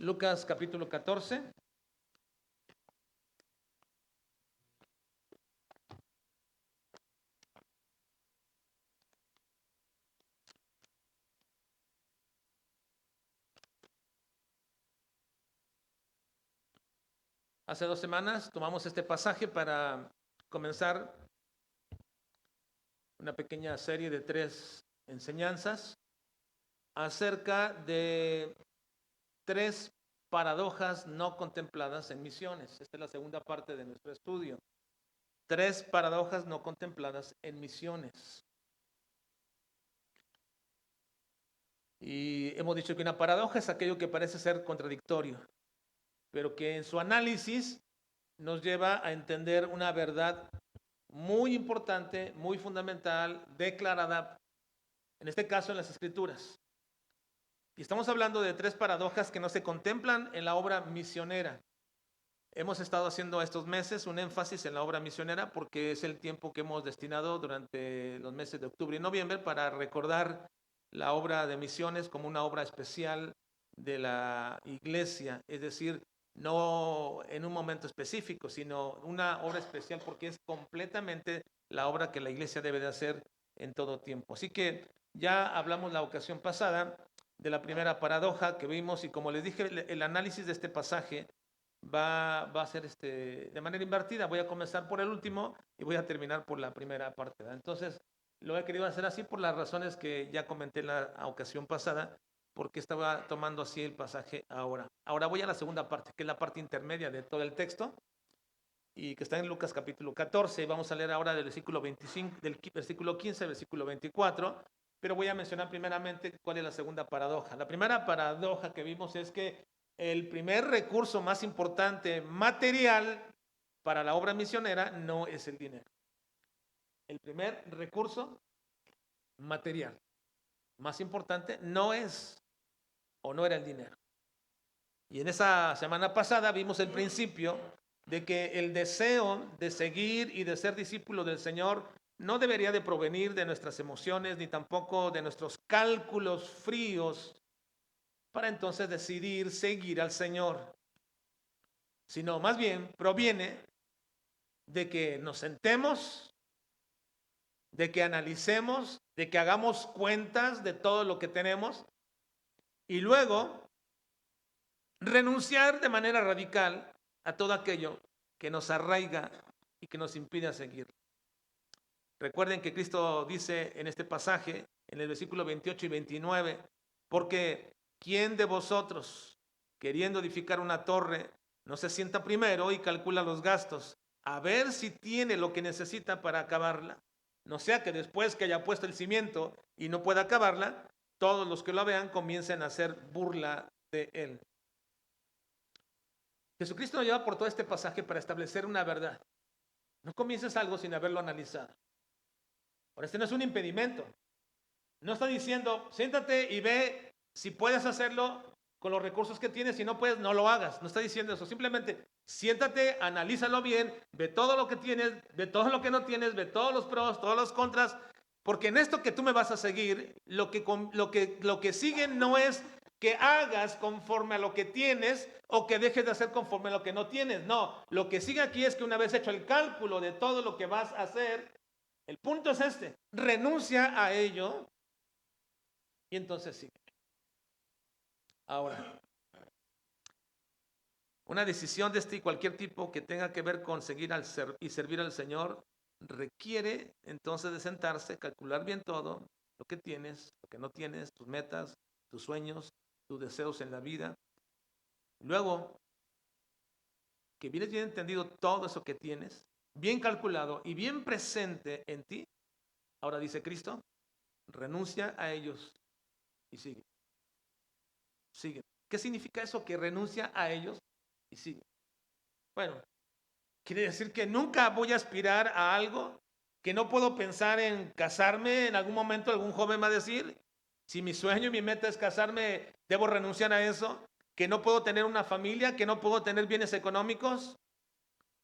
Lucas capítulo 14. Hace 2 semanas tomamos este pasaje para comenzar una pequeña serie de 3 enseñanzas acerca de 3 paradojas no contempladas en misiones. Esta es la segunda parte de nuestro estudio. 3 paradojas no contempladas en misiones. Y hemos dicho que una paradoja es aquello que parece ser contradictorio, pero que en su análisis nos lleva a entender una verdad muy importante, muy fundamental, declarada, en este caso en las Escrituras. Y estamos hablando de 3 paradojas que no se contemplan en la obra misionera. Hemos estado haciendo estos meses un énfasis en la obra misionera porque es el tiempo que hemos destinado durante los meses de octubre y noviembre para recordar la obra de misiones como una obra especial de la iglesia, es decir, no en un momento específico, sino una obra especial porque es completamente la obra que la iglesia debe de hacer en todo tiempo. Así que ya hablamos la ocasión pasada de la primera paradoja que vimos y como les dije, el análisis de este pasaje va a ser de manera invertida. Voy a comenzar por el último y voy a terminar por la primera parte, ¿verdad? Entonces, lo he querido hacer así por las razones que ya comenté en la ocasión pasada, porque estaba tomando así el pasaje ahora. Ahora voy a la segunda parte, que es la parte intermedia de todo el texto, y que está en Lucas capítulo 14. Vamos a leer ahora del versículo 25, del versículo 15 al versículo 24, pero voy a mencionar primeramente cuál es la segunda paradoja. La primera paradoja que vimos es que el primer recurso más importante material para la obra misionera no es el dinero. El primer recurso material más importante no es o no era el dinero. Y en esa semana pasada vimos el principio de que el deseo de seguir y de ser discípulo del Señor no debería de provenir de nuestras emociones ni tampoco de nuestros cálculos fríos para entonces decidir seguir al Señor, sino más bien proviene de que nos sentemos, de que analicemos, de que hagamos cuentas de todo lo que tenemos y luego renunciar de manera radical a todo aquello que nos arraiga y que nos impide seguir. Recuerden que Cristo dice en este pasaje, en el versículo 28 y 29, porque ¿quién de vosotros, queriendo edificar una torre, no se sienta primero y calcula los gastos, a ver si tiene lo que necesita para acabarla? No sea que después que haya puesto el cimiento y no pueda acabarla, todos los que lo vean comiencen a hacer burla de él. Jesucristo nos lleva por todo este pasaje para establecer una verdad. No comiences algo sin haberlo analizado. Ahora, este no es un impedimento. No está diciendo, siéntate y ve si puedes hacerlo con los recursos que tienes. Si no puedes, no lo hagas. No está diciendo eso. Simplemente siéntate, analízalo bien, ve todo lo que tienes, ve todo lo que no tienes, ve todos los pros, todos los contras. Porque en esto que tú me vas a seguir, lo que sigue no es que hagas conforme a lo que tienes o que dejes de hacer conforme a lo que no tienes. No, lo que sigue aquí es que una vez hecho el cálculo de todo lo que vas a hacer, el punto es renuncia a ello y entonces sigue. Ahora, una decisión de este y cualquier tipo que tenga que ver con seguir y servir al Señor requiere entonces de sentarse, calcular bien todo, lo que tienes, lo que no tienes, tus metas, tus sueños, tus deseos en la vida. Luego, que vienes bien entendido todo eso que tienes, bien calculado y bien presente en ti, ahora dice Cristo, renuncia a ellos y sigue. Sigue. ¿Qué significa eso? Que renuncia a ellos y sigue. Bueno, quiere decir que nunca voy a aspirar a algo, que no puedo pensar en casarme. En algún momento algún joven va a decir, si mi sueño y mi meta es casarme, debo renunciar a eso, que no puedo tener una familia, que no puedo tener bienes económicos,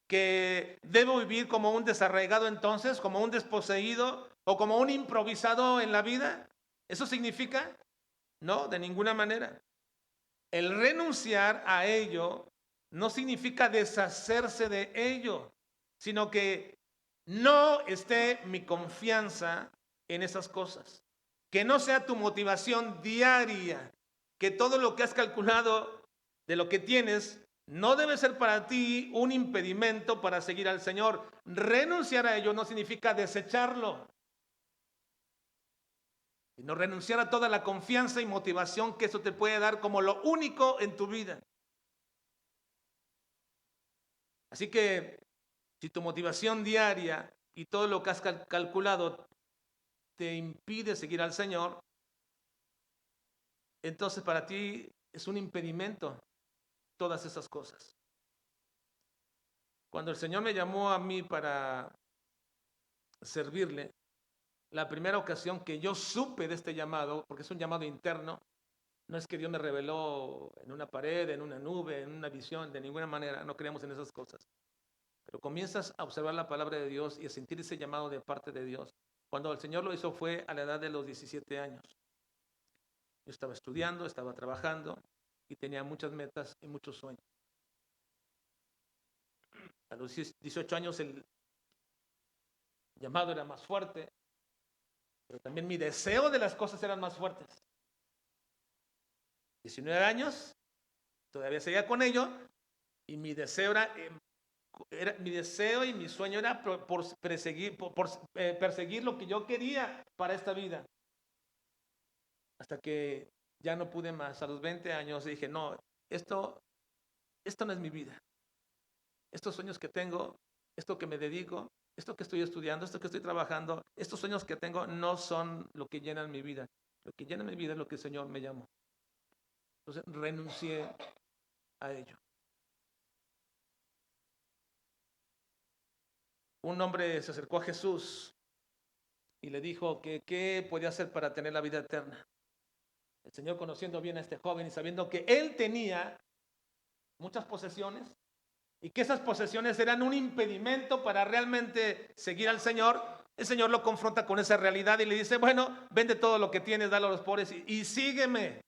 que debo vivir como un desarraigado entonces, como un desposeído o como un improvisado en la vida. ¿Eso significa? No, de ninguna manera. El renunciar a ello no significa deshacerse de ello, sino que no esté mi confianza en esas cosas. Que no sea tu motivación diaria, que todo lo que has calculado de lo que tienes no debe ser para ti un impedimento para seguir al Señor. Renunciar a ello no significa desecharlo, sino renunciar a toda la confianza y motivación que eso te puede dar como lo único en tu vida. Así que si tu motivación diaria y todo lo que has calculado te impide seguir al Señor, entonces para ti es un impedimento todas esas cosas. Cuando el Señor me llamó a mí para servirle, la primera ocasión que yo supe de este llamado, porque es un llamado interno, no es que Dios me reveló en una pared, en una nube, en una visión, de ninguna manera, no creemos en esas cosas. Pero comienzas a observar la palabra de Dios y a sentir ese llamado de parte de Dios. Cuando el Señor lo hizo fue a la edad de los 17 años. Yo estaba estudiando, estaba trabajando y tenía muchas metas y muchos sueños. A los 18 años el llamado era más fuerte, pero también mi deseo de las cosas eran más fuertes. 19 años, todavía seguía con ello y mi deseo mi deseo y mi sueño era perseguir lo que yo quería para esta vida. Hasta que ya no pude más. A los 20 años dije, no, esto no es mi vida. Estos sueños que tengo, esto que me dedico, esto que estoy estudiando, esto que estoy trabajando, estos sueños que tengo no son lo que llenan mi vida. Lo que llena mi vida es lo que el Señor me llamó. Entonces renuncié a ello. Un hombre se acercó a Jesús y le dijo que qué podía hacer para tener la vida eterna. El Señor, conociendo bien a este joven y sabiendo que él tenía muchas posesiones y que esas posesiones eran un impedimento para realmente seguir al Señor, el Señor lo confronta con esa realidad y le dice, bueno, vende todo lo que tienes, dalo a los pobres y sígueme.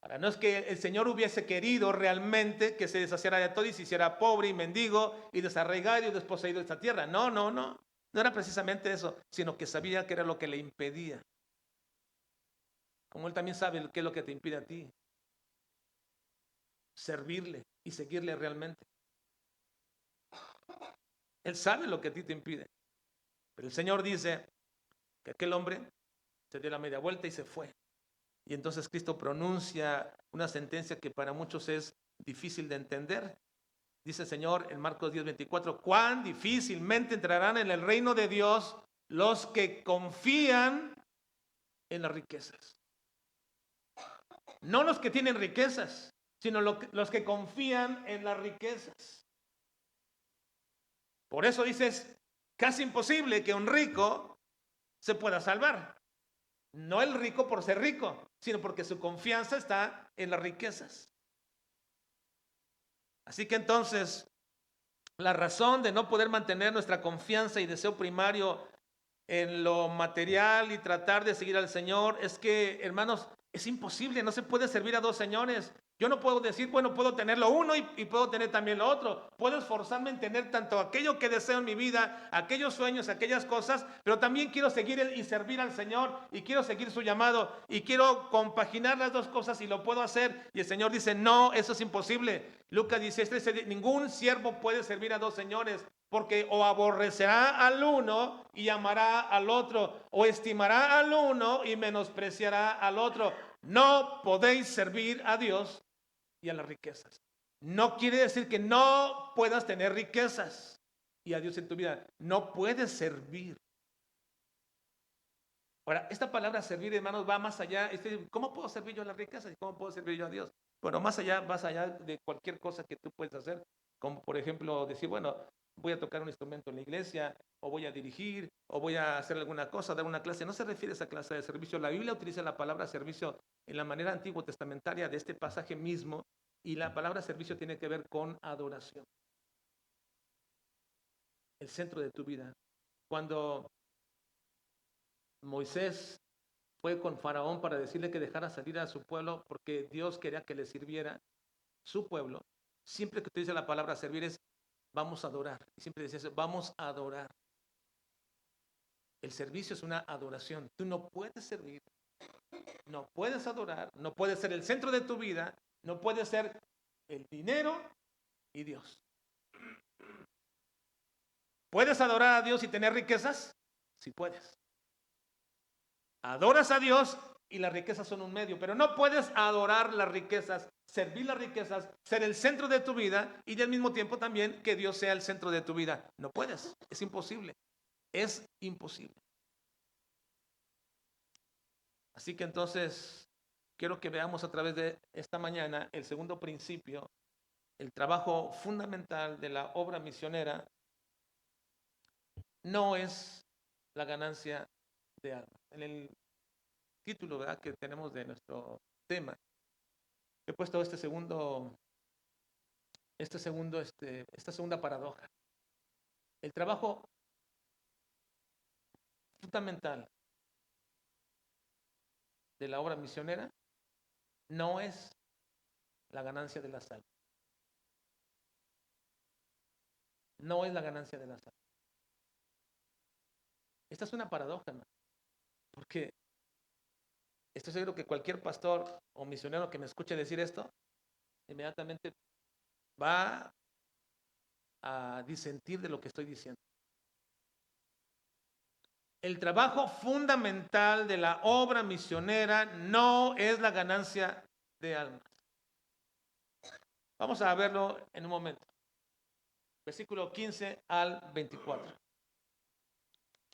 Ahora, no es que el Señor hubiese querido realmente que se deshaciera de todo y se hiciera pobre y mendigo y desarraigado y desposeído de esta tierra. No, no, no. No era precisamente eso, sino que sabía que era lo que le impedía. Como Él también sabe qué es lo que te impide a ti. Servirle y seguirle realmente. Él sabe lo que a ti te impide. Pero el Señor dice que aquel hombre se dio la media vuelta y se fue. Y entonces Cristo pronuncia una sentencia que para muchos es difícil de entender. Dice el Señor en Marcos 10:24, cuán difícilmente entrarán en el reino de Dios los que confían en las riquezas. No los que tienen riquezas, sino los que confían en las riquezas. Por eso dices, casi imposible que un rico se pueda salvar. No el rico por ser rico, sino porque su confianza está en las riquezas. Así que entonces, la razón de no poder mantener nuestra confianza y deseo primario en lo material y tratar de seguir al Señor es que, hermanos, es imposible, no se puede servir a dos señores. Yo no puedo decir, bueno, puedo tener lo uno y puedo tener también lo otro. Puedo esforzarme en tener tanto aquello que deseo en mi vida, aquellos sueños, aquellas cosas, pero también quiero seguir y servir al Señor y quiero seguir su llamado y quiero compaginar las dos cosas y lo puedo hacer. Y el Señor dice, no, eso es imposible. Lucas 16:13, ningún siervo puede servir a dos señores, porque o aborrecerá al uno y amará al otro, o estimará al uno y menospreciará al otro. No podéis servir a Dios y a las riquezas. No quiere decir que no puedas tener riquezas y a Dios en tu vida. No puedes servir. Ahora, esta palabra servir, hermanos, va más allá. ¿Cómo puedo servir yo a las riquezas y cómo puedo servir yo a Dios? Bueno, más allá de cualquier cosa que tú puedes hacer, como por ejemplo decir, bueno, voy a tocar un instrumento en la iglesia, o voy a dirigir, o voy a hacer alguna cosa, dar una clase. No se refiere a esa clase de servicio. La Biblia utiliza la palabra servicio en la manera antiguo testamentaria de este pasaje mismo, y la palabra servicio tiene que ver con adoración. El centro de tu vida. Cuando Moisés fue con Faraón para decirle que dejara salir a su pueblo porque Dios quería que le sirviera su pueblo. Siempre que utiliza la palabra servir es vamos a adorar. Y siempre dice eso, vamos a adorar. El servicio es una adoración. Tú no puedes servir, no puedes adorar, no puedes ser el centro de tu vida, no puedes ser el dinero y Dios. ¿Puedes adorar a Dios y tener riquezas? Sí puedes. Adoras a Dios y las riquezas son un medio, pero no puedes adorar las riquezas, servir las riquezas, ser el centro de tu vida y al mismo tiempo también que Dios sea el centro de tu vida. No puedes, es imposible, es imposible. Así que entonces quiero que veamos a través de esta mañana el segundo principio, el trabajo fundamental de la obra misionera no es la ganancia de almas. En el título, ¿verdad?, que tenemos de nuestro tema, he puesto esta segunda paradoja. El trabajo fundamental de la obra misionera no es la ganancia de las almas. No es la ganancia de las almas. Esta es una paradoja, ¿no? Porque estoy seguro que cualquier pastor o misionero que me escuche decir esto, inmediatamente va a disentir de lo que estoy diciendo. El trabajo fundamental de la obra misionera no es la ganancia de almas. Vamos a verlo en un momento. Versículo 15 al 24.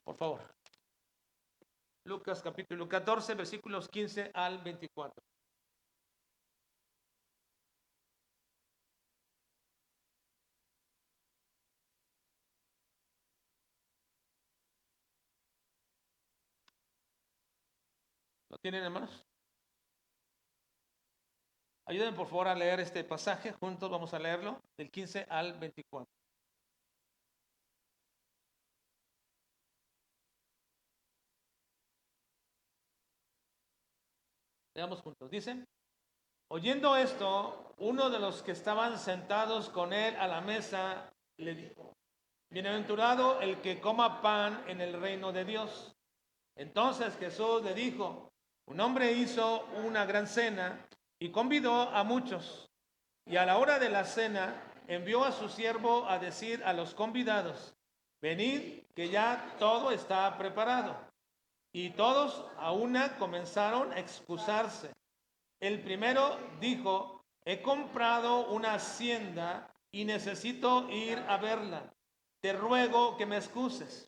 Por favor. Lucas capítulo 14, versículos 15 al 24. ¿Lo tienen, hermanos? Ayúdenme por favor a leer este pasaje. Juntos vamos a leerlo del 15 al 24. Leamos juntos. Dice: oyendo esto, uno de los que estaban sentados con él a la mesa le dijo: bienaventurado el que coma pan en el reino de Dios. Entonces Jesús le dijo: un hombre hizo una gran cena y convidó a muchos. Y a la hora de la cena envió a su siervo a decir a los convidados: venid, que ya todo está preparado. Y todos a una comenzaron a excusarse. El primero dijo: he comprado una hacienda y necesito ir a verla. Te ruego que me excuses.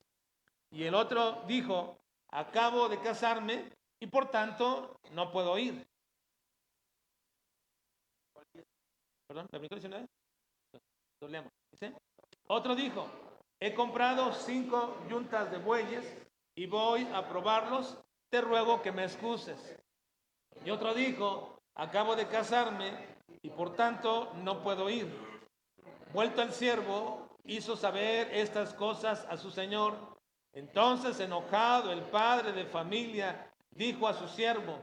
Y el otro dijo: acabo de casarme y por tanto no puedo ir. Perdón, ¿la brinco 19? Lo leemos. ¿Dice? Otro dijo: he comprado 5 yuntas de bueyes y voy a probarlos. Te ruego que me excuses. Y otro dijo: acabo de casarme y por tanto no puedo ir. Vuelto el siervo, hizo saber estas cosas a su señor. Entonces, enojado, el padre de familia dijo a su siervo: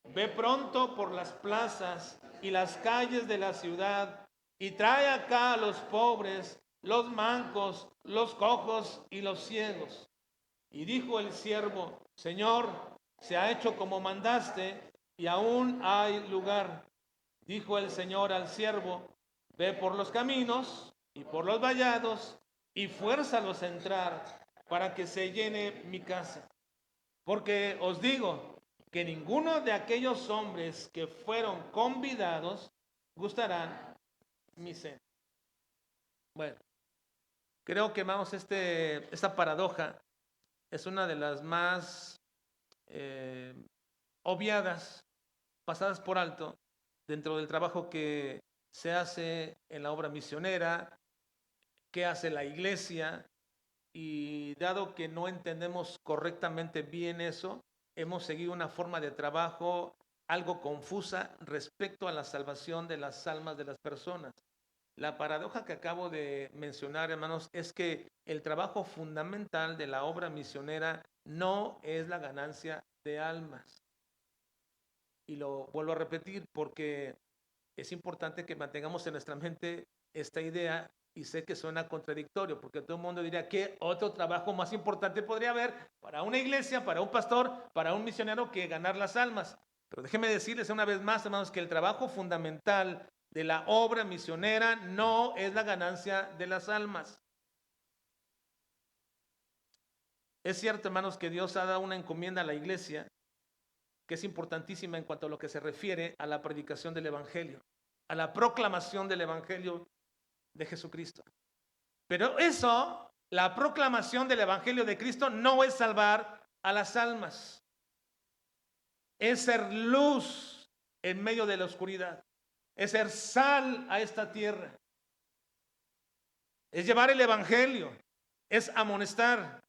ve pronto por las plazas y las calles de la ciudad y trae acá a los pobres, los mancos, los cojos y los ciegos. Y dijo el siervo: Señor, se ha hecho como mandaste y aún hay lugar. Dijo el Señor al siervo: ve por los caminos y por los vallados y fuérzalos a entrar para que se llene mi casa. Porque os digo que ninguno de aquellos hombres que fueron convidados gustarán mi cena. Bueno, creo que vamos, esta paradoja es una de las más obviadas, pasadas por alto, dentro del trabajo que se hace en la obra misionera, que hace la iglesia, y dado que no entendemos correctamente bien eso, hemos seguido una forma de trabajo algo confusa respecto a la salvación de las almas de las personas. La paradoja que acabo de mencionar, hermanos, es que el trabajo fundamental de la obra misionera no es la ganancia de almas. Y lo vuelvo a repetir porque es importante que mantengamos en nuestra mente esta idea, y sé que suena contradictorio, porque todo el mundo diría, ¿qué otro trabajo más importante podría haber para una iglesia, para un pastor, para un misionero que ganar las almas? Pero déjenme decirles una vez más, hermanos, que el trabajo fundamental de la obra misionera no es la ganancia de las almas. Es cierto, hermanos, que Dios ha dado una encomienda a la iglesia que es importantísima en cuanto a lo que se refiere a la predicación del evangelio, a la proclamación del evangelio de Jesucristo. Pero eso, la proclamación del evangelio de Cristo, no es salvar a las almas, es ser luz en medio de la oscuridad, es ser sal a esta tierra, es llevar el evangelio, es amonestar,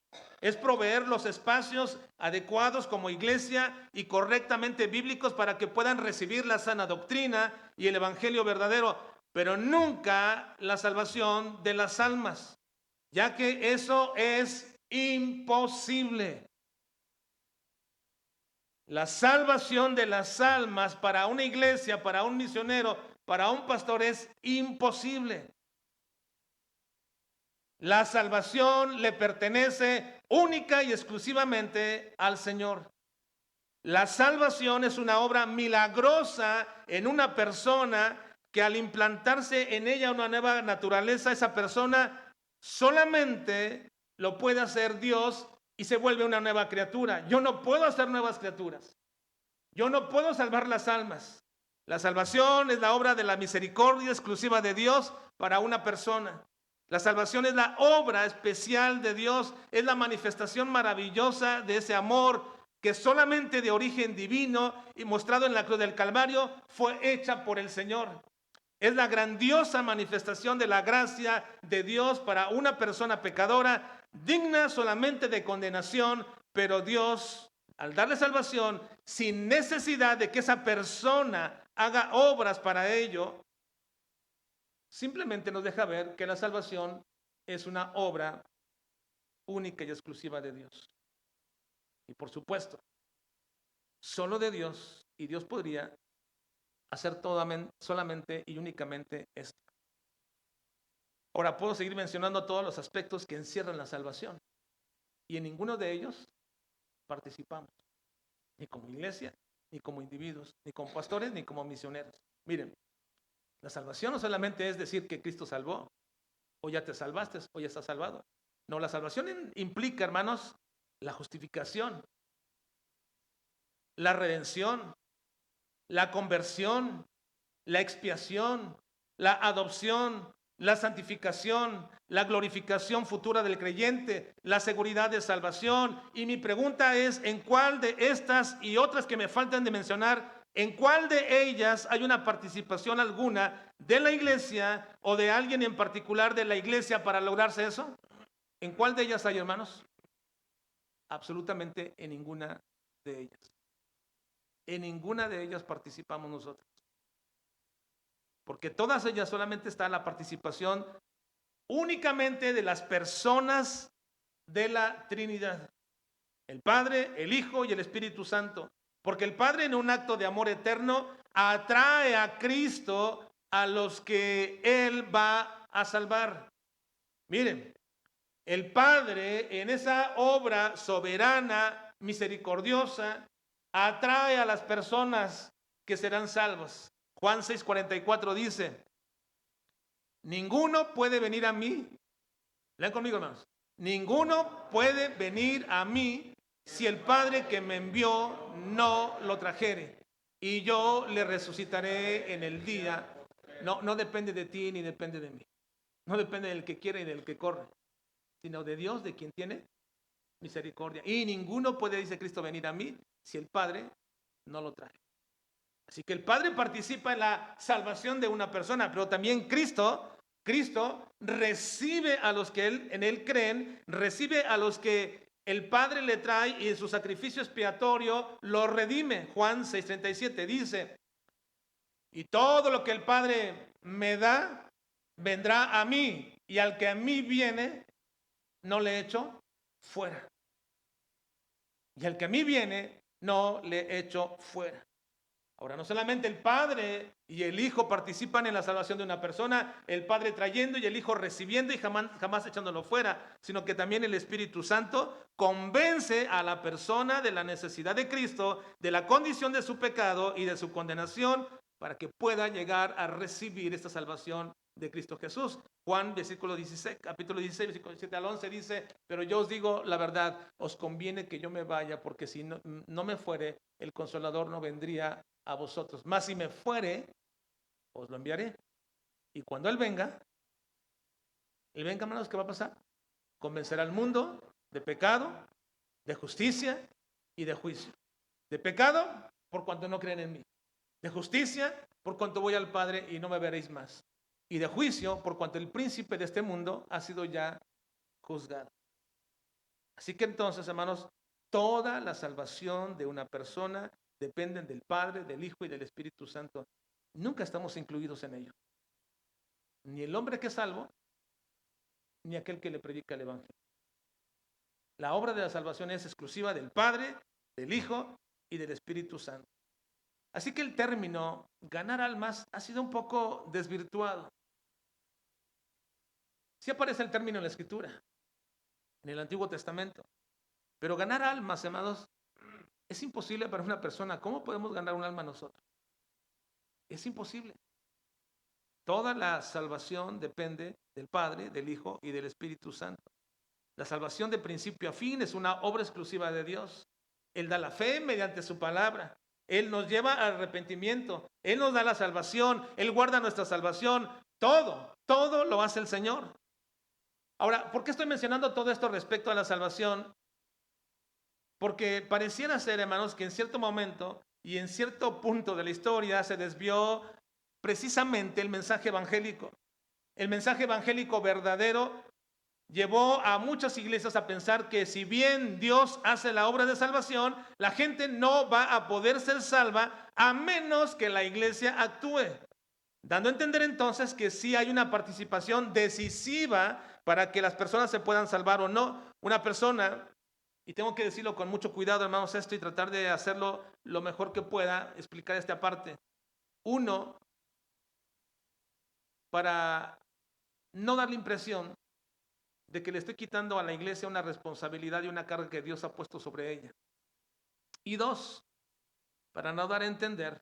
es proveer los espacios adecuados como iglesia y correctamente bíblicos para que puedan recibir la sana doctrina y el evangelio verdadero, pero nunca la salvación de las almas, ya que eso es imposible. La salvación de las almas para una iglesia, para un misionero, para un pastor es imposible. La salvación le pertenece única y exclusivamente al Señor. La salvación es una obra milagrosa en una persona que al implantarse en ella una nueva naturaleza, esa persona solamente lo puede hacer Dios y se vuelve una nueva criatura. Yo no puedo hacer nuevas criaturas. Yo no puedo salvar las almas. La salvación es la obra de la misericordia exclusiva de Dios para una persona. La salvación es la obra especial de Dios, es la manifestación maravillosa de ese amor que solamente de origen divino y mostrado en la cruz del Calvario fue hecha por el Señor. Es la grandiosa manifestación de la gracia de Dios para una persona pecadora, digna solamente de condenación, pero Dios, al darle salvación, sin necesidad de que esa persona haga obras para ello, simplemente nos deja ver que la salvación es una obra única y exclusiva de Dios. Y por supuesto, solo de Dios, y Dios podría hacer solamente y únicamente esto. Ahora puedo seguir mencionando todos los aspectos que encierran la salvación, y en ninguno de ellos participamos, ni como iglesia, ni como individuos, ni como pastores, ni como misioneros. Miren, la salvación no solamente es decir que Cristo salvó, o ya te salvaste, o ya estás salvado. No, la salvación implica, hermanos, la justificación, la redención, la conversión, la expiación, la adopción, la santificación, la glorificación futura del creyente, la seguridad de salvación. Y mi pregunta es, ¿en cuál de estas y otras que me faltan de mencionar, en cuál de ellas hay una participación alguna de la iglesia o de alguien en particular de la iglesia para lograrse eso? ¿En cuál de ellas hay, hermanos? Absolutamente en ninguna de ellas. En ninguna de ellas participamos nosotros. Porque todas ellas solamente está la participación únicamente de las personas de la Trinidad. El Padre, el Hijo y el Espíritu Santo. Porque el Padre, en un acto de amor eterno, atrae a Cristo a los que Él va a salvar. Miren, el Padre, en esa obra soberana, misericordiosa, atrae a las personas que serán salvas. Juan 6:44 dice, ninguno puede venir a mí, lean conmigo, hermanos, ninguno puede venir a mí si el Padre que me envió no lo trajere, y yo le resucitaré en el día. No depende de ti ni depende de mí. No depende del que quiere y del que corre, sino de Dios, de quien tiene misericordia. Y ninguno puede, dice Cristo, venir a mí si el Padre no lo trae. Así que el Padre participa en la salvación de una persona, pero también Cristo recibe a los que en Él creen, recibe a los que el Padre le trae y en su sacrificio expiatorio lo redime. Juan 6:37 dice, y todo lo que el Padre me da, vendrá a mí, y al que a mí viene, no le echo fuera. Y al que a mí viene, no le echo fuera. Ahora, no solamente el Padre y el Hijo participan en la salvación de una persona, el Padre trayendo y el Hijo recibiendo y jamás echándolo fuera, sino que también el Espíritu Santo convence a la persona de la necesidad de Cristo, de la condición de su pecado y de su condenación, para que pueda llegar a recibir esta salvación de Cristo Jesús. Juan, versículo 16, capítulo 16, versículo 7 al 11 dice: pero yo os digo la verdad, os conviene que yo me vaya, porque si no me fuere, el Consolador no vendría a vosotros. Mas si me fuere, os lo enviaré. Y cuando Él venga, hermanos, ¿qué va a pasar? Convencerá al mundo de pecado, de justicia y de juicio. De pecado, por cuanto no creen en mí. De justicia, por cuanto voy al Padre y no me veréis más. Y de juicio, por cuanto el príncipe de este mundo ha sido ya juzgado. Así que entonces, hermanos, toda la salvación de una persona depende del Padre, del Hijo y del Espíritu Santo. Nunca estamos incluidos en ello. Ni el hombre que es salvo, ni aquel que le predica el Evangelio. La obra de la salvación es exclusiva del Padre, del Hijo y del Espíritu Santo. Así que el término ganar almas ha sido un poco desvirtuado. Sí aparece el término en la Escritura, en el Antiguo Testamento. Pero ganar almas, amados, es imposible para una persona. ¿Cómo podemos ganar un alma nosotros? Es imposible. Toda la salvación depende del Padre, del Hijo y del Espíritu Santo. La salvación de principio a fin es una obra exclusiva de Dios. Él da la fe mediante su palabra. Él nos lleva al arrepentimiento. Él nos da la salvación. Él guarda nuestra salvación. Todo lo hace el Señor. Ahora, ¿por qué estoy mencionando todo esto respecto a la salvación? Porque pareciera ser, hermanos, que en cierto momento y en cierto punto de la historia se desvió precisamente el mensaje evangélico. El mensaje evangélico verdadero llevó a muchas iglesias a pensar que si bien Dios hace la obra de salvación, la gente no va a poder ser salva a menos que la iglesia actúe. Dando a entender entonces que sí hay una participación decisiva para que las personas se puedan salvar o no. Una persona, y tengo que decirlo con mucho cuidado, hermanos, esto y tratar de hacerlo lo mejor que pueda, explicar esta parte. Uno, para no dar la impresión de que le estoy quitando a la iglesia una responsabilidad y una carga que Dios ha puesto sobre ella. Y dos, para no dar a entender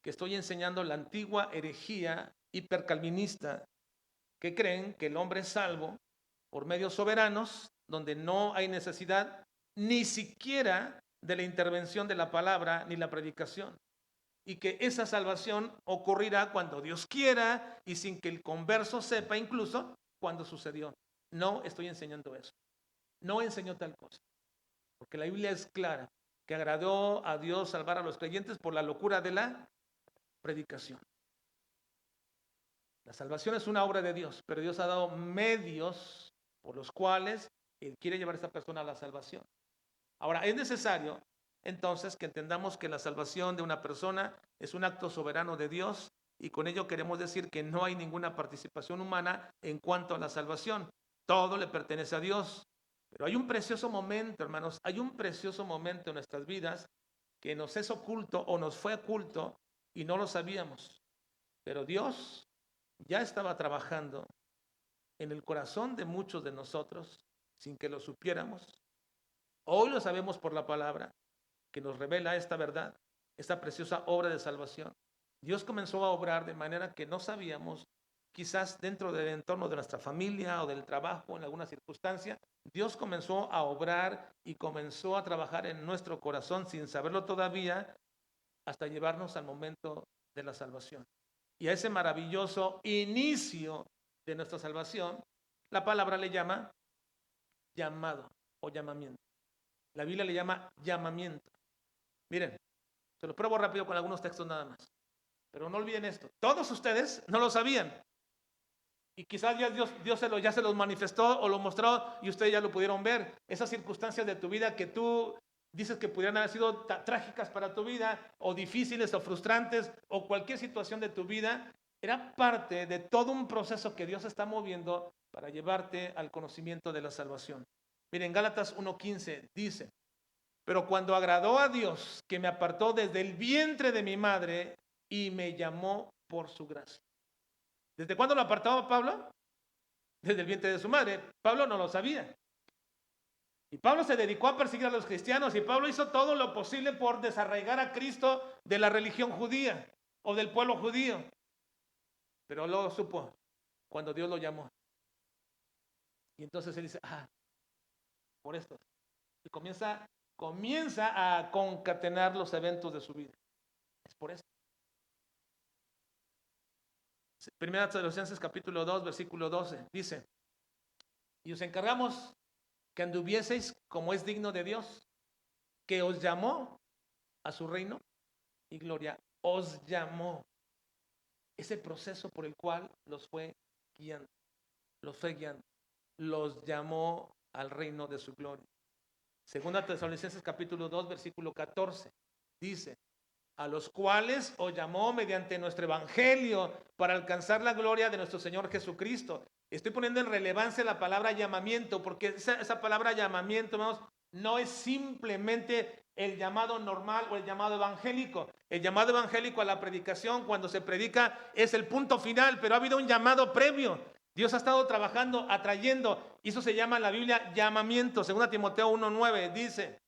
que estoy enseñando la antigua herejía hipercalvinista que creen que el hombre es salvo por medios soberanos, donde no hay necesidad ni siquiera de la intervención de la palabra ni la predicación. Y que esa salvación ocurrirá cuando Dios quiera y sin que el converso sepa incluso cuándo sucedió. No estoy enseñando eso. No enseñó tal cosa. Porque la Biblia es clara, que agradó a Dios salvar a los creyentes por la locura de la predicación. La salvación es una obra de Dios, pero Dios ha dado medios por los cuales Él quiere llevar a esta persona a la salvación. Ahora, es necesario entonces que entendamos que la salvación de una persona es un acto soberano de Dios y con ello queremos decir que no hay ninguna participación humana en cuanto a la salvación. Todo le pertenece a Dios. Pero hay un precioso momento, hermanos, hay un precioso momento en nuestras vidas que nos es oculto o nos fue oculto y no lo sabíamos. Pero Dios ya estaba trabajando en el corazón de muchos de nosotros sin que lo supiéramos. Hoy lo sabemos por la palabra que nos revela esta verdad, esta preciosa obra de salvación. Dios comenzó a obrar de manera que no sabíamos, quizás dentro del entorno de nuestra familia o del trabajo, en alguna circunstancia. Dios comenzó a obrar y comenzó a trabajar en nuestro corazón sin saberlo todavía, hasta llevarnos al momento de la salvación. Y a ese maravilloso inicio de nuestra salvación, la palabra le llama llamado o llamamiento. La Biblia le llama llamamiento. Miren, se lo pruebo rápido con algunos textos nada más. Pero no olviden esto. Todos ustedes no lo sabían. Y quizás ya Dios ya se los manifestó o lo mostró y ustedes ya lo pudieron ver. Esas circunstancias de tu vida que tú dices que pudieran haber sido trágicas para tu vida o difíciles o frustrantes o cualquier situación de tu vida, Era parte de todo un proceso que Dios está moviendo para llevarte al conocimiento de la salvación. Miren, Gálatas 1:15 dice, pero cuando agradó a Dios, que me apartó desde el vientre de mi madre y me llamó por su gracia. ¿Desde cuándo lo apartó a Pablo? Desde el vientre de su madre. Pablo no lo sabía. Y Pablo se dedicó a perseguir a los cristianos y Pablo hizo todo lo posible por desarraigar a Cristo de la religión judía o del pueblo judío. Pero lo supo cuando Dios lo llamó. Y entonces él dice, por esto. Y comienza a concatenar los eventos de su vida. Es por esto. Primera Tesalonicenses capítulo 2, versículo 12, dice, y os encargamos que anduvieseis como es digno de Dios, que os llamó a su reino y gloria. Os llamó. Ese proceso por el cual los fue guiando. Los llamó al reino de su gloria. Segunda Tesalonicenses capítulo 2, versículo 14, dice, a los cuales os llamó mediante nuestro evangelio para alcanzar la gloria de nuestro Señor Jesucristo. Estoy poniendo en relevancia la palabra llamamiento, porque esa palabra llamamiento, hermanos, no es simplemente el llamado normal o el llamado evangélico. El llamado evangélico a la predicación, cuando se predica, es el punto final, pero ha habido un llamado previo. Dios ha estado trabajando, atrayendo, y eso se llama en la Biblia llamamiento. 2 Timoteo 1:9 dice,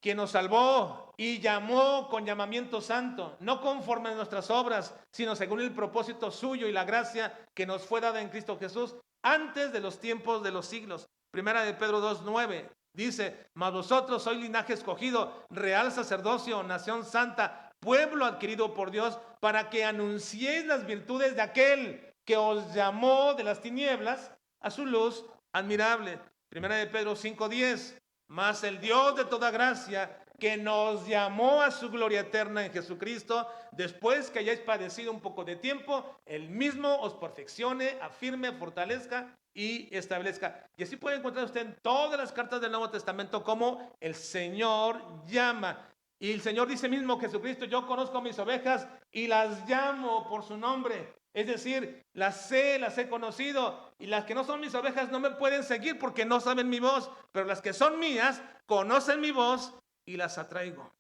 quien nos salvó y llamó con llamamiento santo, no conforme a nuestras obras, sino según el propósito suyo y la gracia que nos fue dada en Cristo Jesús antes de los tiempos de los siglos. Primera de Pedro 2:9 dice, mas vosotros sois linaje escogido, real sacerdocio, nación santa, pueblo adquirido por Dios, para que anunciéis las virtudes de aquel que os llamó de las tinieblas a su luz admirable. Primera de Pedro 5:10, mas el Dios de toda gracia, que nos llamó a su gloria eterna en Jesucristo, después que hayáis padecido un poco de tiempo, Él mismo os perfeccione, afirme, fortalezca y establezca. Y así puede encontrar usted en todas las cartas del Nuevo Testamento como el Señor llama. Y el Señor dice mismo, Jesucristo, yo conozco mis ovejas y las llamo por su nombre. Es decir, las he conocido, y las que no son mis ovejas no me pueden seguir porque no saben mi voz, pero las que son mías conocen mi voz y las atraigo,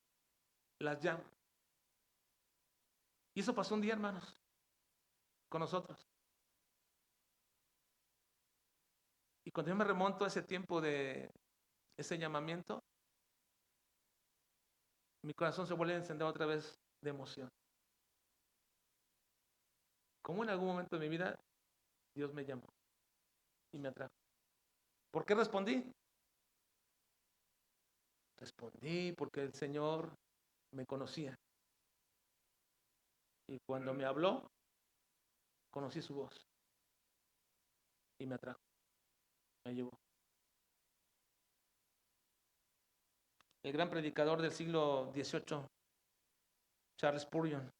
las llamo. Y eso pasó un día, hermanos, con nosotros. Y cuando yo me remonto a ese tiempo de ese llamamiento, mi corazón se vuelve a encender otra vez de emoción. Como en algún momento de mi vida Dios me llamó y me atrajo. ¿Por qué respondí? Respondí porque el Señor me conocía. Y cuando me habló, conocí su voz. Y me atrajo. Me llevó. El gran predicador del siglo XVIII, Charles Spurgeon,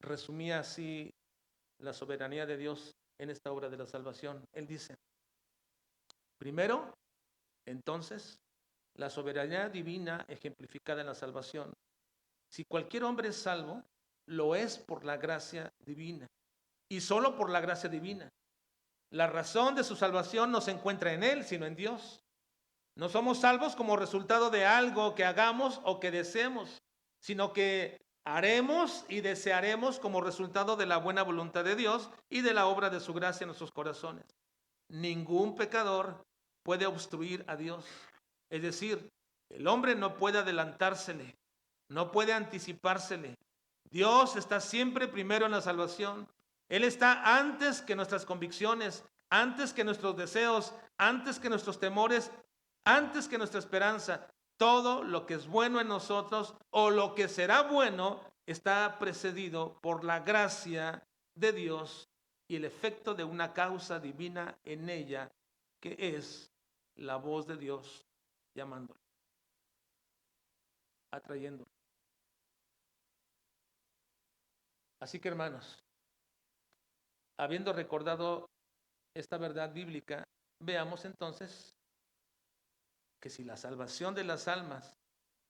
resumía así la soberanía de Dios en esta obra de la salvación. Él dice, primero, entonces, la soberanía divina ejemplificada en la salvación. Si cualquier hombre es salvo, lo es por la gracia divina. Y solo por la gracia divina. La razón de su salvación no se encuentra en él, sino en Dios. No somos salvos como resultado de algo que hagamos o que deseemos, sino que haremos y desearemos como resultado de la buena voluntad de Dios y de la obra de su gracia en nuestros corazones. Ningún pecador puede obstruir a Dios. Es decir, el hombre no puede adelantársele, no puede anticipársele. Dios está siempre primero en la salvación. Él está antes que nuestras convicciones, antes que nuestros deseos, antes que nuestros temores, antes que nuestra esperanza. Todo lo que es bueno en nosotros o lo que será bueno está precedido por la gracia de Dios y el efecto de una causa divina en ella, que es la voz de Dios llamándolo, atrayéndolo. Así que, hermanos, habiendo recordado esta verdad bíblica, veamos entonces que si la salvación de las almas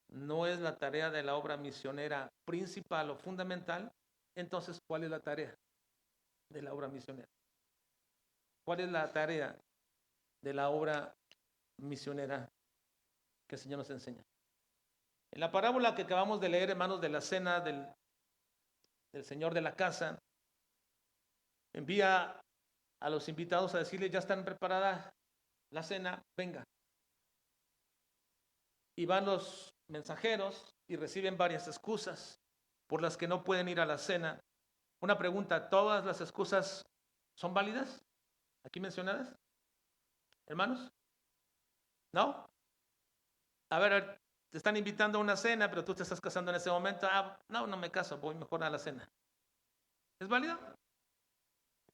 no es la tarea de la obra misionera principal o fundamental, Entonces, ¿cuál es la tarea de la obra misionera? ¿Cuál es la tarea de la obra misionera que el Señor nos enseña? En la parábola que acabamos de leer, hermanos, de la cena del Señor de la casa, envía a los invitados a decirles, ya están preparada la cena, venga. Y van los mensajeros y reciben varias excusas por las que no pueden ir a la cena. Una pregunta, ¿todas las excusas son válidas aquí mencionadas, hermanos? ¿No? A ver, te están invitando a una cena, pero tú te estás casando en ese momento. No, no me caso, voy mejor a la cena. ¿Es válida?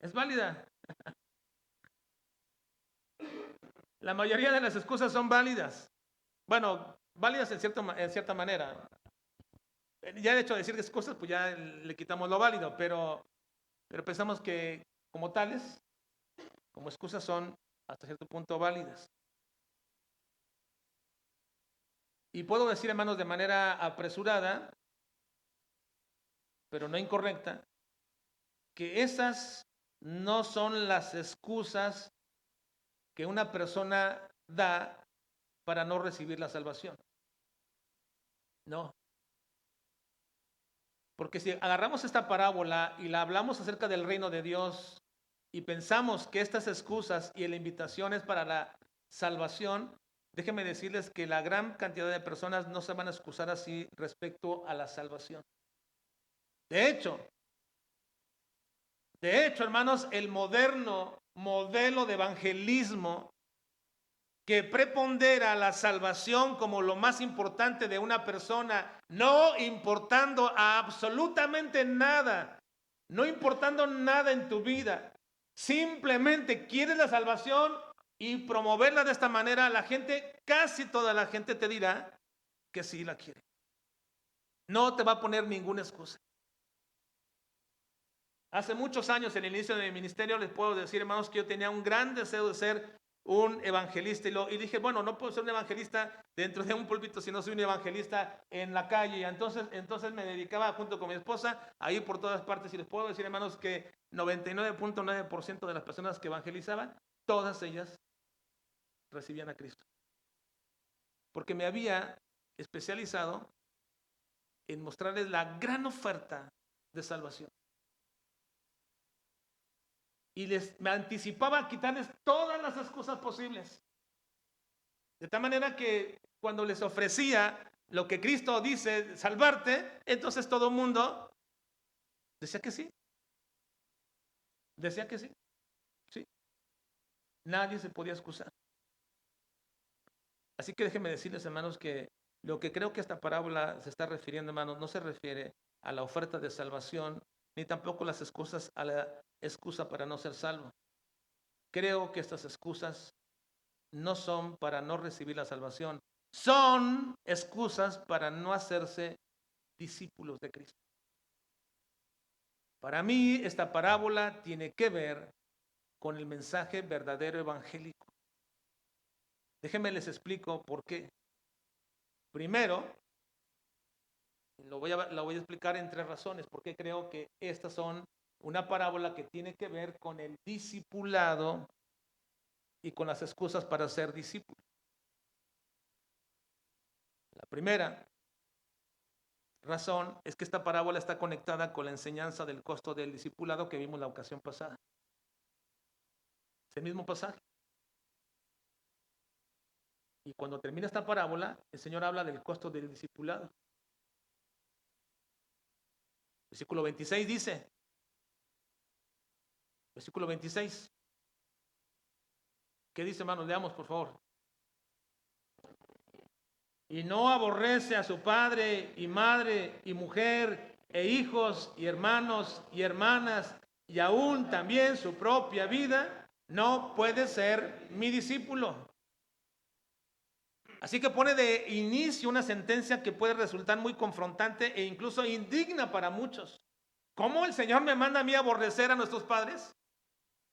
¿Es válida? La mayoría de las excusas son válidas. Bueno, válidas en cierta manera. Ya el hecho de decir excusas, pues ya le quitamos lo válido, pero pensamos que como tales, como excusas son hasta cierto punto válidas. Y puedo decir, hermanos, de manera apresurada, pero no incorrecta, que esas no son las excusas que una persona da para no recibir la salvación. No. Porque si agarramos esta parábola y la hablamos acerca del reino de Dios y pensamos que estas excusas y la invitación es para la salvación, déjenme decirles que la gran cantidad de personas no se van a excusar así respecto a la salvación. De hecho, hermanos, el moderno modelo de evangelismo que prepondera la salvación como lo más importante de una persona, no importando absolutamente nada, no importando nada en tu vida, simplemente quieres la salvación y promoverla de esta manera, la gente, casi toda la gente te dirá que sí la quiere. No te va a poner ninguna excusa. Hace muchos años, en el inicio de mi ministerio, les puedo decir, hermanos, que yo tenía un gran deseo de ser un evangelista y dije, bueno, no puedo ser un evangelista dentro de un púlpito, sino soy un evangelista en la calle. Y entonces me dedicaba junto con mi esposa a ir por todas partes y les puedo decir, hermanos, que 99.9% de las personas que evangelizaban, todas ellas recibían a Cristo. Porque me había especializado en mostrarles la gran oferta de salvación. Y me anticipaba a quitarles todas las excusas posibles. De tal manera que cuando les ofrecía lo que Cristo dice, salvarte, entonces todo el mundo decía que sí. Decía que sí. Sí. Nadie se podía excusar. Así que déjenme decirles, hermanos, que lo que creo que esta parábola se está refiriendo, hermanos, no se refiere a la oferta de salvación, ni tampoco las excusas a la excusa para no ser salvo. Creo que estas excusas no son para no recibir la salvación, son excusas para no hacerse discípulos de Cristo. Para mí, esta parábola tiene que ver con el mensaje verdadero evangélico. Déjenme les explico por qué. Primero, la voy a explicar en 3 razones, porque creo que estas son una parábola que tiene que ver con el discipulado y con las excusas para ser discípulo. La primera razón es que esta parábola está conectada con la enseñanza del costo del discipulado que vimos la ocasión pasada. Es el mismo pasaje. Y cuando termina esta parábola, el Señor habla del costo del discipulado. Versículo 26 dice, versículo 26, ¿qué dice, hermanos? Leamos, por favor. Y no aborrece a su padre y madre y mujer e hijos y hermanos y hermanas y aún también su propia vida, no puede ser mi discípulo. Así que pone de inicio una sentencia que puede resultar muy confrontante e incluso indigna para muchos. ¿Cómo el Señor me manda a mí a aborrecer a nuestros padres?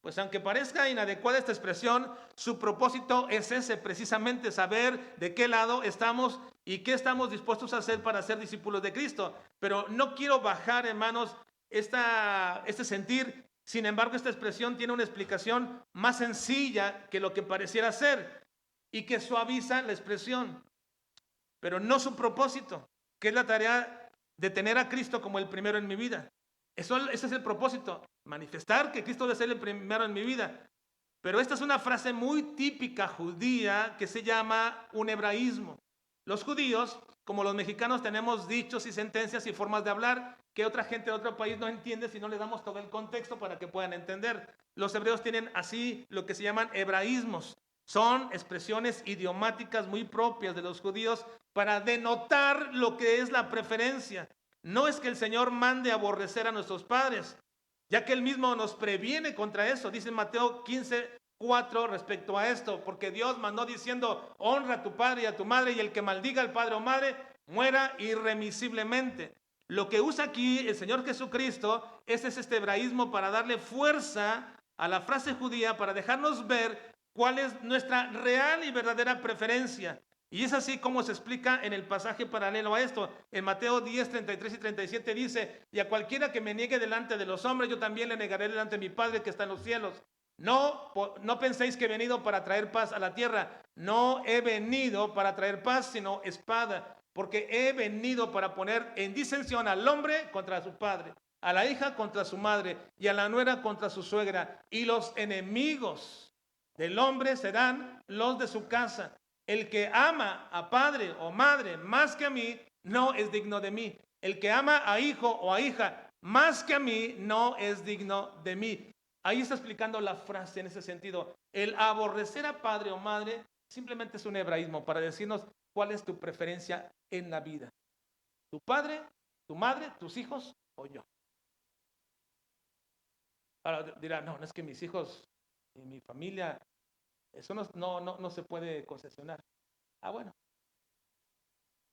Pues aunque parezca inadecuada esta expresión, su propósito es ese, precisamente saber de qué lado estamos y qué estamos dispuestos a hacer para ser discípulos de Cristo. Pero no quiero bajar, hermanos, este sentir. Sin embargo, esta expresión tiene una explicación más sencilla que lo que pareciera ser y que suaviza la expresión, pero no su propósito, que es la tarea de tener a Cristo como el primero en mi vida. Ese es el propósito, manifestar que Cristo debe ser el primero en mi vida. Pero esta es una frase muy típica judía que se llama un hebraísmo. Los judíos, como los mexicanos, tenemos dichos y sentencias y formas de hablar que otra gente de otro país no entiende si no le damos todo el contexto para que puedan entender. Los hebreos tienen así lo que se llaman hebraísmos. Son expresiones idiomáticas muy propias de los judíos para denotar lo que es la preferencia. No es que el Señor mande aborrecer a nuestros padres, ya que Él mismo nos previene contra eso. Dice en Mateo 15:4 respecto a esto, porque Dios mandó diciendo, honra a tu padre y a tu madre, y el que maldiga al padre o madre, muera irremisiblemente. Lo que usa aquí el Señor Jesucristo es este hebraísmo para darle fuerza a la frase judía, para dejarnos ver cuál es nuestra real y verdadera preferencia. Y es así como se explica en el pasaje paralelo a esto. En Mateo 10, 33 y 37 dice, y a cualquiera que me niegue delante de los hombres, yo también le negaré delante de mi Padre que está en los cielos. No penséis que he venido para traer paz a la tierra. No he venido para traer paz, sino espada. Porque he venido para poner en disensión al hombre contra su padre, a la hija contra su madre y a la nuera contra su suegra. Y los enemigos del hombre serán los de su casa. El que ama a padre o madre más que a mí, no es digno de mí. El que ama a hijo o a hija más que a mí, no es digno de mí. Ahí está explicando la frase en ese sentido. El aborrecer a padre o madre simplemente es un hebraísmo para decirnos cuál es tu preferencia en la vida. ¿Tu padre, tu madre, tus hijos o yo? Ahora dirá, no es que mis hijos y mi familia, eso no se puede concesionar. Ah, bueno.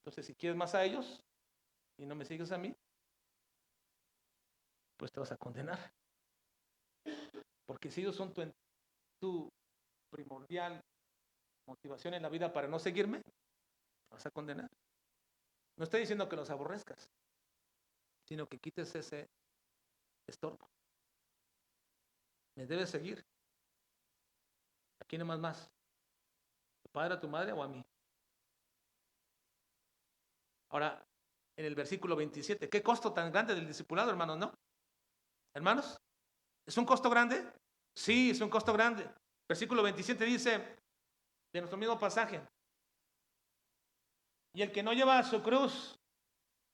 Entonces, si quieres más a ellos y no me sigues a mí, pues te vas a condenar. Porque si ellos son tu primordial motivación en la vida para no seguirme, te vas a condenar. No estoy diciendo que los aborrezcas, sino que quites ese estorbo. Me debes seguir. ¿A quién más? ¿A tu padre, a tu madre o a mí? Ahora, en el versículo 27, ¿qué costo tan grande del discipulado, hermanos? ¿No? ¿Hermanos? ¿Es un costo grande? Sí, es un costo grande. Versículo 27 dice, de nuestro mismo pasaje, y el que no lleva su cruz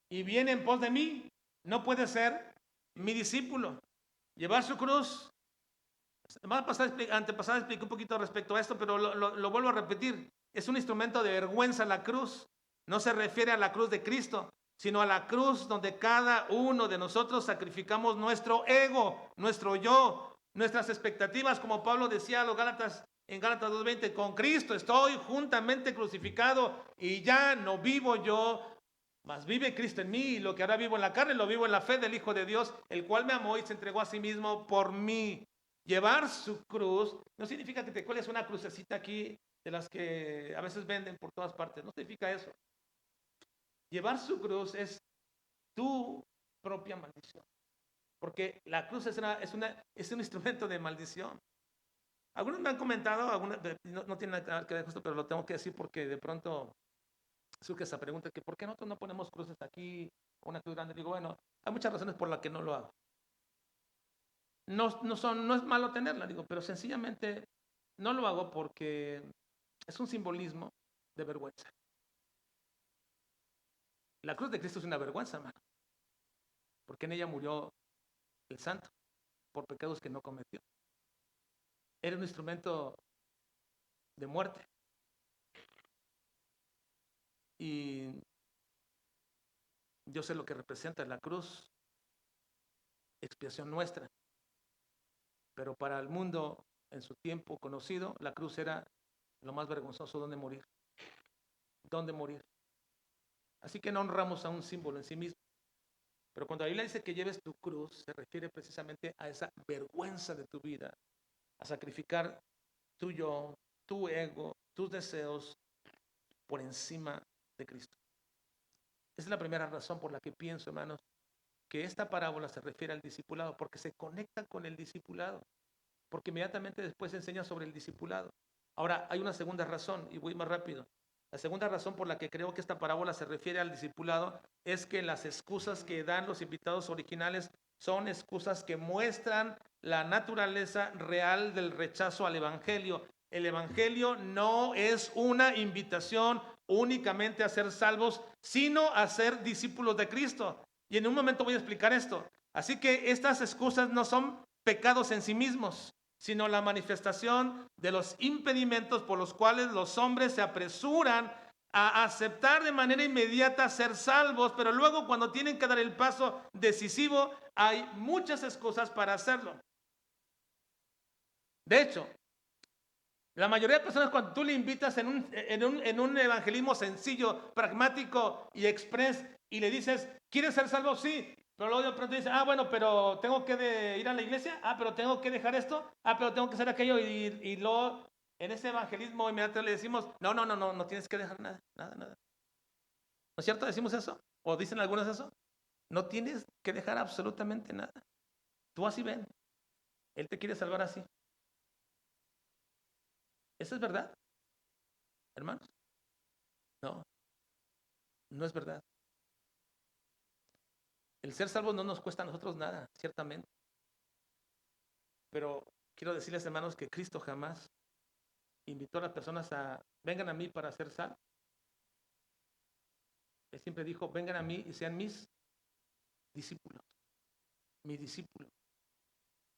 y viene en pos de mí, no puede ser mi discípulo. Llevar su cruz, antepasada expliqué un poquito respecto a esto, pero lo vuelvo a repetir, es un instrumento de vergüenza la cruz. No se refiere a la cruz de Cristo, sino a la cruz donde cada uno de nosotros sacrificamos nuestro ego, nuestro yo, nuestras expectativas, como Pablo decía a los Gálatas en Gálatas 2:20, con Cristo estoy juntamente crucificado y ya no vivo yo, mas vive Cristo en mí, y lo que ahora vivo en la carne lo vivo en la fe del Hijo de Dios, el cual me amó y se entregó a sí mismo por mí. Llevar su cruz no significa que te cuelgues una crucecita aquí de las que a veces venden por todas partes, no significa eso. Llevar su cruz es tu propia maldición, porque la cruz es un instrumento de maldición. Algunos me han comentado, no tiene nada que ver con esto, pero lo tengo que decir porque de pronto surge esa pregunta, que ¿por qué nosotros no ponemos cruces aquí, una cruz grande? Digo, bueno, hay muchas razones por las que no lo hago. No es malo tenerla, digo, pero sencillamente no lo hago porque es un simbolismo de vergüenza. La cruz de Cristo es una vergüenza, hermano, porque en ella murió el santo por pecados que no cometió. Era un instrumento de muerte. Y yo sé lo que representa la cruz, expiación nuestra. Pero para el mundo en su tiempo conocido, la cruz era lo más vergonzoso donde morir. ¿Dónde morir? Así que no honramos a un símbolo en sí mismo. Pero cuando la Biblia dice que lleves tu cruz, se refiere precisamente a esa vergüenza de tu vida, a sacrificar tu yo, tu ego, tus deseos por encima de Cristo. Esa es la primera razón por la que pienso, hermanos, que esta parábola se refiere al discipulado, porque se conecta con el discipulado, porque inmediatamente después enseña sobre el discipulado. Ahora, hay una segunda razón, y voy más rápido. La segunda razón por la que creo que esta parábola se refiere al discipulado es que las excusas que dan los invitados originales son excusas que muestran la naturaleza real del rechazo al evangelio. El evangelio no es una invitación únicamente a ser salvos, sino a ser discípulos de Cristo. Y en un momento voy a explicar esto. Así que estas excusas no son pecados en sí mismos, sino la manifestación de los impedimentos por los cuales los hombres se apresuran a aceptar de manera inmediata ser salvos, pero luego cuando tienen que dar el paso decisivo, hay muchas excusas para hacerlo. De hecho, la mayoría de personas, cuando tú le invitas en un evangelismo sencillo, pragmático y express, y le dices, ¿quieres ser salvo? Sí. Pero luego de pronto dice, bueno, pero tengo que ir a la iglesia, pero tengo que dejar esto, pero tengo que hacer aquello, y luego en ese evangelismo inmediato le decimos, no tienes que dejar nada. ¿No es cierto? ¿Decimos eso? ¿O dicen algunos eso? No tienes que dejar absolutamente nada. Tú así ven. Él te quiere salvar así. ¿Eso es verdad, hermanos? No, no es verdad. El ser salvos no nos cuesta a nosotros nada, ciertamente. Pero quiero decirles, hermanos, que Cristo jamás invitó a las personas a, vengan a mí para ser salvos. Él siempre dijo, vengan a mí y sean mis discípulos. Mi discípulo.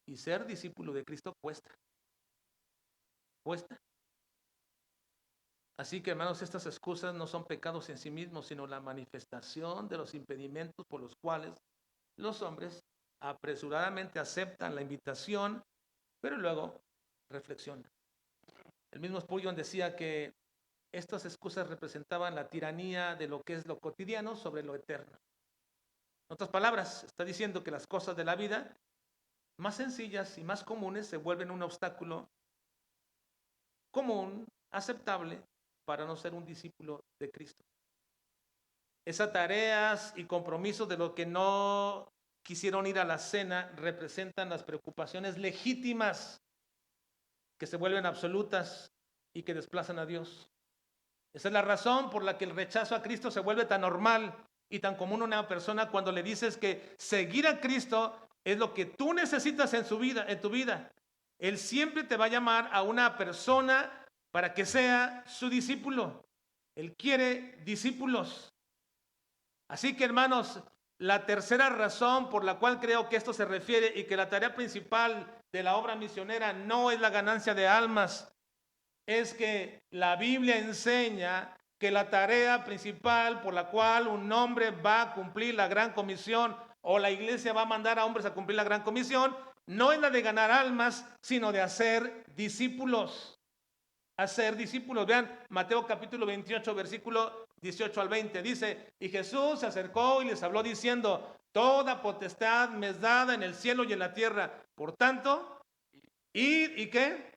Y ser discípulo de Cristo cuesta. Cuesta. Así que, hermanos, estas excusas no son pecados en sí mismos, sino la manifestación de los impedimentos por los cuales los hombres apresuradamente aceptan la invitación, pero luego reflexionan. El mismo Spurgeon decía que estas excusas representaban la tiranía de lo que es lo cotidiano sobre lo eterno. En otras palabras, está diciendo que las cosas de la vida más sencillas y más comunes se vuelven un obstáculo común, aceptable, para no ser un discípulo de Cristo. Esas tareas y compromisos de los que no quisieron ir a la cena representan las preocupaciones legítimas que se vuelven absolutas y que desplazan a Dios. Esa es la razón por la que el rechazo a Cristo se vuelve tan normal y tan común a una persona cuando le dices que seguir a Cristo es lo que tú necesitas en tu vida. Él siempre te va a llamar a una persona para que sea su discípulo. Él quiere discípulos. Así que, hermanos, la tercera razón por la cual creo que esto se refiere y que la tarea principal de la obra misionera no es la ganancia de almas, es que la Biblia enseña que la tarea principal por la cual un hombre va a cumplir la gran comisión o la iglesia va a mandar a hombres a cumplir la gran comisión no es la de ganar almas, sino de hacer discípulos. Hacer discípulos. Vean Mateo capítulo 28, versículo 18 al 20. Dice, y Jesús se acercó y les habló diciendo, toda potestad me es dada en el cielo y en la tierra. Por tanto, id y ¿qué?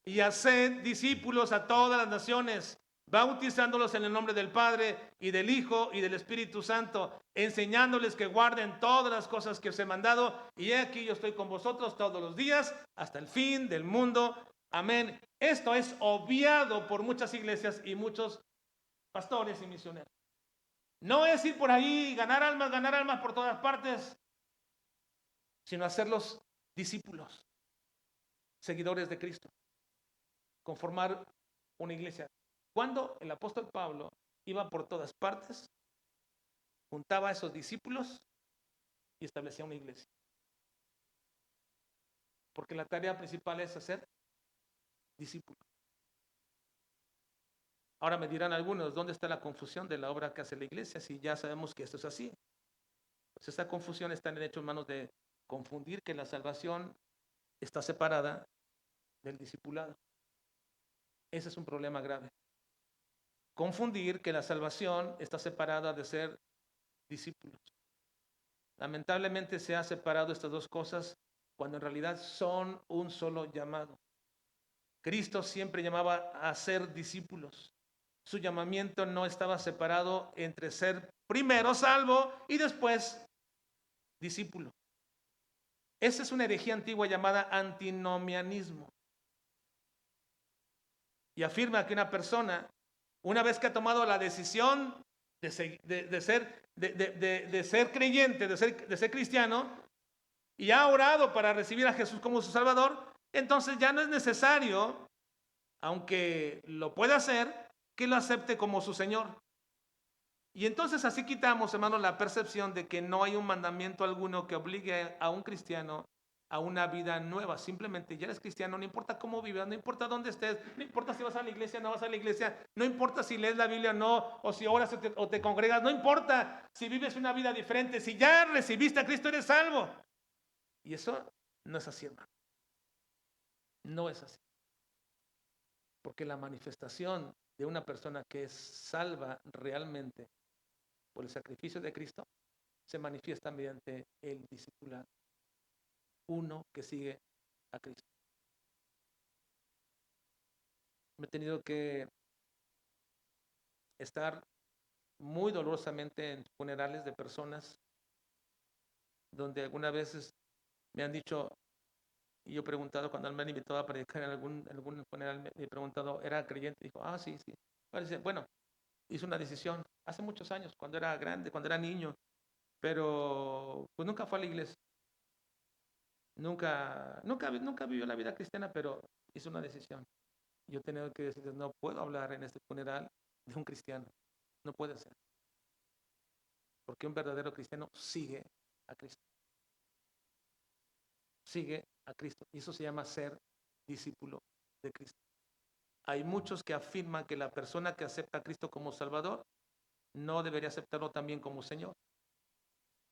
Y haced discípulos a todas las naciones, bautizándolos en el nombre del Padre y del Hijo y del Espíritu Santo, enseñándoles que guarden todas las cosas que os he mandado, y he aquí yo estoy con vosotros todos los días hasta el fin del mundo. Amén. Esto es obviado por muchas iglesias y muchos pastores y misioneros. No es ir por ahí y ganar almas por todas partes, sino hacerlos discípulos, seguidores de Cristo, conformar una iglesia. Cuando el apóstol Pablo iba por todas partes, juntaba a esos discípulos y establecía una iglesia. Porque la tarea principal es hacer discípulos. Ahora me dirán algunos, ¿dónde está la confusión de la obra que hace la iglesia? Si ya sabemos que esto es así. Pues esta confusión está en el hecho, hermanos, de confundir que la salvación está separada del discipulado. Ese es un problema grave. Confundir que la salvación está separada de ser discípulos. Lamentablemente se ha separado estas dos cosas cuando en realidad son un solo llamado. Cristo siempre llamaba a ser discípulos. Su llamamiento no estaba separado entre ser primero salvo y después discípulo. Esa es una herejía antigua llamada antinomianismo. Y afirma que una persona, una vez que ha tomado la decisión de ser creyente, de ser cristiano, y ha orado para recibir a Jesús como su Salvador, entonces ya no es necesario, aunque lo pueda hacer, que lo acepte como su Señor. Y entonces así quitamos, hermanos, la percepción de que no hay un mandamiento alguno que obligue a un cristiano a una vida nueva. Simplemente ya eres cristiano, no importa cómo vivas, no importa dónde estés, no importa si vas a la iglesia o no vas a la iglesia, no importa si lees la Biblia o no, o si oras o te congregas, no importa si vives una vida diferente, si ya recibiste a Cristo eres salvo. Y eso no es así, hermano. No es así. Porque la manifestación de una persona que es salva realmente por el sacrificio de Cristo se manifiesta mediante el discipulado. Uno que sigue a Cristo. Me he tenido que estar muy dolorosamente en funerales de personas donde algunas veces me han dicho, y yo he preguntado cuando me han invitado a predicar en algún funeral, me he preguntado, ¿era creyente? Dijo, sí. Bueno, hizo una decisión hace muchos años, cuando era grande, cuando era niño, pero pues nunca fue a la iglesia. Nunca vivió la vida cristiana, pero hizo una decisión. Yo he tenido que decirles, no puedo hablar en este funeral de un cristiano. No puede ser. Porque un verdadero cristiano sigue a Cristo. Sigue a Cristo. Y eso se llama ser discípulo de Cristo. Hay muchos que afirman que la persona que acepta a Cristo como Salvador no debería aceptarlo también como Señor.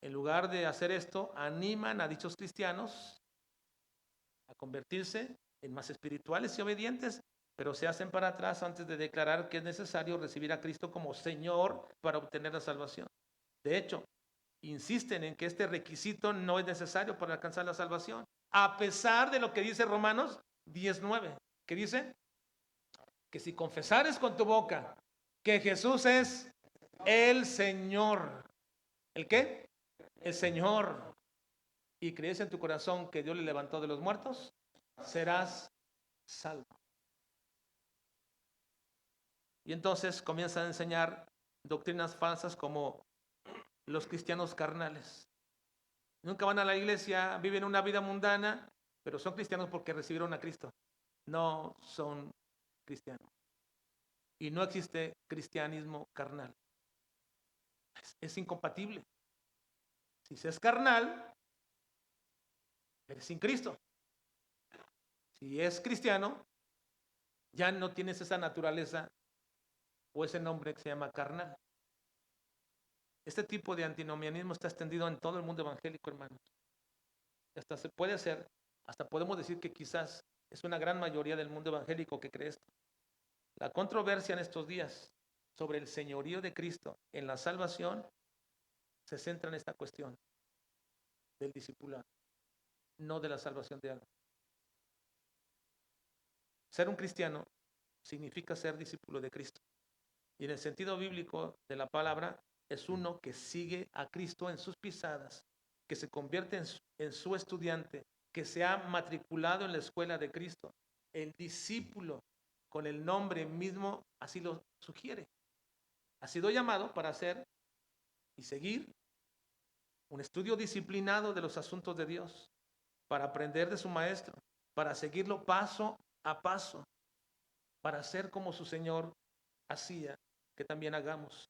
En lugar de hacer esto, animan a dichos cristianos a convertirse en más espirituales y obedientes, pero se hacen para atrás antes de declarar que es necesario recibir a Cristo como Señor para obtener la salvación. De hecho, insisten en que este requisito no es necesario para alcanzar la salvación, a pesar de lo que dice Romanos 10:9, que dice que si confesares con tu boca que Jesús es el Señor, ¿el qué? El Señor, y crees en tu corazón que Dios le levantó de los muertos, serás salvo. Y entonces comienzan a enseñar doctrinas falsas como los cristianos carnales. Nunca van a la iglesia, viven una vida mundana, pero son cristianos porque recibieron a Cristo. No son cristianos. Y no existe cristianismo carnal. Es incompatible. Si se es carnal, eres sin Cristo. Si es cristiano, ya no tienes esa naturaleza o ese nombre que se llama carnal. Este tipo de antinomianismo está extendido en todo el mundo evangélico, hermanos. Hasta se puede hacer, hasta podemos decir que quizás es una gran mayoría del mundo evangélico que cree esto. La controversia en estos días sobre el señorío de Cristo en la salvación se centra en esta cuestión del discipulado, no de la salvación de alma. Ser un cristiano significa ser discípulo de Cristo. Y en el sentido bíblico de la palabra, es uno que sigue a Cristo en sus pisadas, que se convierte en su estudiante, que se ha matriculado en la escuela de Cristo. El discípulo, con el nombre mismo, así lo sugiere. Ha sido llamado para hacer y seguir un estudio disciplinado de los asuntos de Dios, para aprender de su maestro, para seguirlo paso a paso, para ser como su Señor hacía, que también hagamos.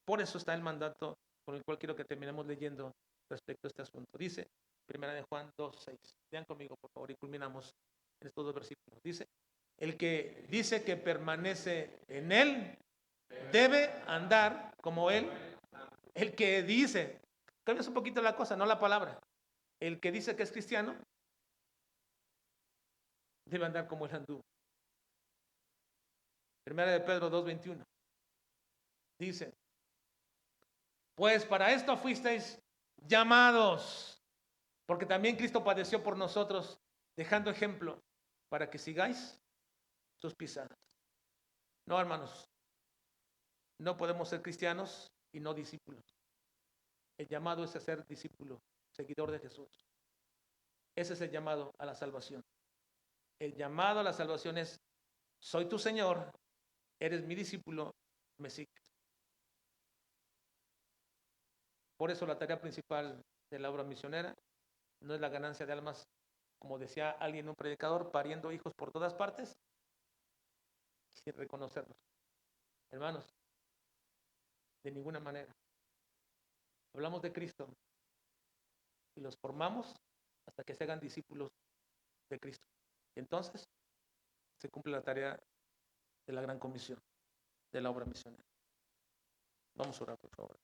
Por eso está el mandato con el cual quiero que terminemos leyendo respecto a este asunto. Dice, 1 de Juan 2:6. Vean conmigo, por favor, y culminamos en estos dos versículos. Dice, el que dice que permanece en él, debe andar como él. El que dice, cambias un poquito la cosa, no la palabra. El que dice que es cristiano, debe andar como él anduvo. 1 de Pedro 2:21. Dice, pues para esto fuisteis llamados, porque también Cristo padeció por nosotros, dejando ejemplo para que sigáis sus pisadas. No, hermanos, no podemos ser cristianos y no discípulos. El llamado es a ser discípulo seguidor de Jesús. Ese es el llamado a la salvación. El llamado a la salvación es: soy tu Señor, eres mi discípulo, me sigues. Por eso la tarea principal de la obra misionera no es la ganancia de almas, como decía alguien, un predicador, pariendo hijos por todas partes, sin reconocerlos. Hermanos, de ninguna manera. Hablamos de Cristo y los formamos hasta que se hagan discípulos de Cristo. Y entonces se cumple la tarea de la gran comisión, de la obra misionera. Vamos a orar, por favor.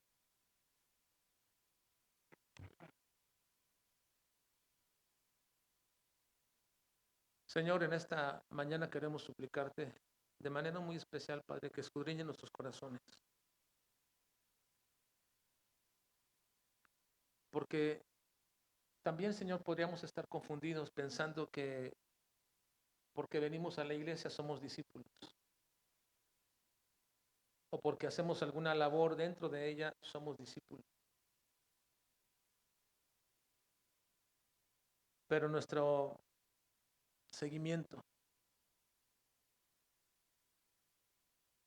Señor, en esta mañana queremos suplicarte de manera muy especial, Padre, que escudriñe nuestros corazones. Porque también, Señor, podríamos estar confundidos pensando que porque venimos a la iglesia somos discípulos, o porque hacemos alguna labor dentro de ella somos discípulos. Pero nuestro seguimiento,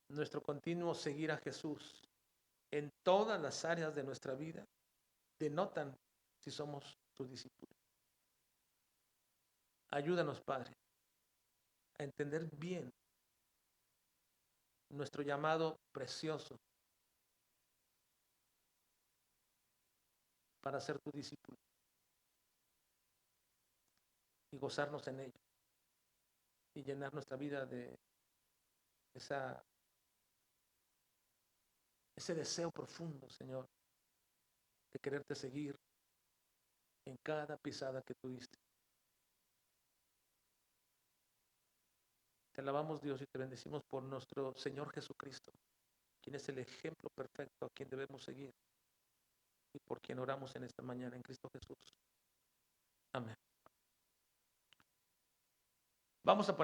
nuestro continuo seguir a Jesús en todas las áreas de nuestra vida denotan si somos tus discípulos. Ayúdanos, Padre, a entender bien nuestro llamado precioso para ser tu discípulo y gozarnos en ello y llenar nuestra vida de ese deseo profundo, Señor, de quererte seguir en cada pisada que tuviste. Te alabamos, Dios, y te bendecimos por nuestro Señor Jesucristo, quien es el ejemplo perfecto a quien debemos seguir y por quien oramos en esta mañana en Cristo Jesús. Amén. Vamos a poner